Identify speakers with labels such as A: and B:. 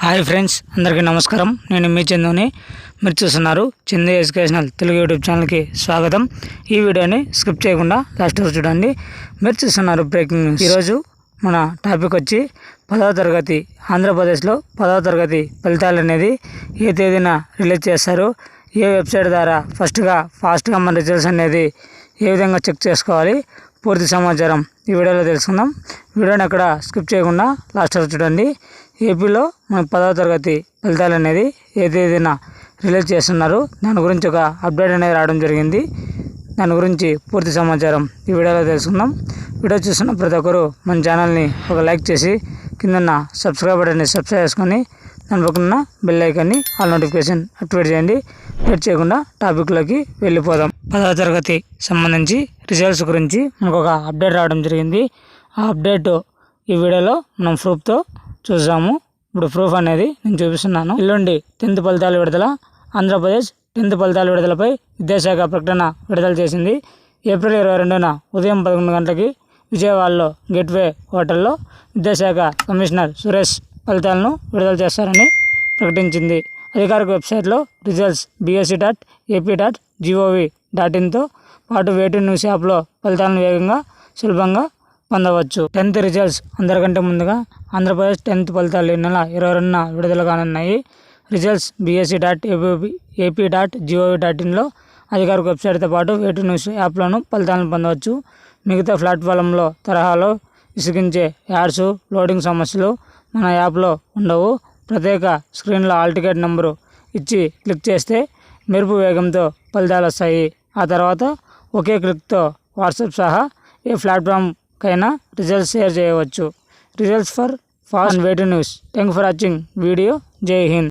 A: Hi friends, అందరికీ నమస్కారం. నేను మీ చందుని. మీరు చూస్తున్నారు చందు ఎడ్యుకేషనల్ తెలుగు యూట్యూబ్ ఛానల్కి స్వాగతం. ఈ వీడియోని స్కిప్ చేయకుండా లాస్ట్ వరకు చూడండి. మీరు చూస్తున్నారు బ్రేకింగ్ న్యూస్. ఈరోజు మన టాపిక్ వచ్చి 10వ తరగతి ఆంధ్రప్రదేశ్లో 10వ తరగతి ఫలితాలు అనేది ఏ తేదీన రిలీజ్ చేస్తారు, ఏ వెబ్సైట్ ద్వారా ఫాస్ట్గా మన రిజల్ట్స్ అనేది ఏ విధంగా చెక్ చేసుకోవాలి, పూర్తి సమాచారం ఈ వీడియోలో తెలుసుకుందాం. వీడియోని అక్కడ స్కిప్ చేయకుండా లాస్ట్ వరకు చూడండి. ఏపీలో మన 10వ తరగతి ఫలితాలు అనేది ఏ తేదీన రిలీజ్ చేస్తున్నారు, దాని గురించి ఒక అప్డేట్ అనేది రావడం జరిగింది. దాని గురించి పూర్తి సమాచారం ఈ వీడియోలో తెలుసుకుందాం. వీడియో చూస్తున్న ప్రతి ఒక్కరు మన ఛానల్ని ఒక లైక్ చేసి కిందన్న సబ్స్క్రైబ్ బటన్ని సబ్స్క్రైబ్ చేసుకొని దాని పక్కన బెల్ ఐకాన్ని ఆల్ నోటిఫికేషన్ యాక్టివేట్ చేయండి. లేట్ చేయకుండా టాపిక్లోకి వెళ్ళిపోదాం. 10వ తరగతి సంబంధించి రిజల్ట్స్ గురించి మనకు ఒక అప్డేట్ రావడం జరిగింది. ఆ అప్డేట్ ఈ వీడియోలో మనం ప్రూఫ్తో చూసాము. ఇప్పుడు ప్రూఫ్ అనేది నేను చూపిస్తున్నాను. ఎల్లుండి 10th ఫలితాల విడుదల. ఆంధ్రప్రదేశ్ 10th ఫలితాల విడుదలపై విద్యాశాఖ ప్రకటన విడుదల చేసింది. ఏప్రిల్ 22న ఉదయం 11 గంటలకి విజయవాడలో గేట్వే హోటల్లో విద్యాశాఖ కమిషనర్ సురేష్ ఫలితాలను విడుదల చేస్తారని ప్రకటించింది. అధికారిక వెబ్సైట్లో రిజల్ట్స్ bsc.ap.gov.in తో పాటు వేటు న్యూస్ యాప్లో ఫలితాలను వేగంగా సులభంగా పొందవచ్చు. 10th రిజల్ట్స్ అందరికంటే ముందుగా ఆంధ్రప్రదేశ్ 10th ఫలితాలు ఈ నెల 22న విడుదల కానున్నాయి. రిజల్ట్స్ bsc.ap.gov.in అధికారిక వెబ్సైట్తో పాటు వేటు న్యూస్ యాప్లోనూ ఫలితాలను పొందవచ్చు. మిగతా ప్లాట్ఫామ్లో తరహాలో విసిగించే యాడ్స్, లోడింగ్ సమస్యలు మన యాప్లో ఉండవు. ప్రత్యేక స్క్రీన్లో హాల్ టికెట్ నెంబరు ఇచ్చి క్లిక్ చేస్తే మెరుపు వేగంతో ఫలితాలు వస్తాయి. ఆ తర్వాత ఒకే క్లిక్తో వాట్సాప్ సహా ఏ ప్లాట్ఫామ్కైనా రిజల్ట్స్ షేర్ చేయవచ్చు. రిజల్ట్స్ ఫర్ ఫాస్ట్ అండ్ వేటు news. Thank for watching video. జై హింద్.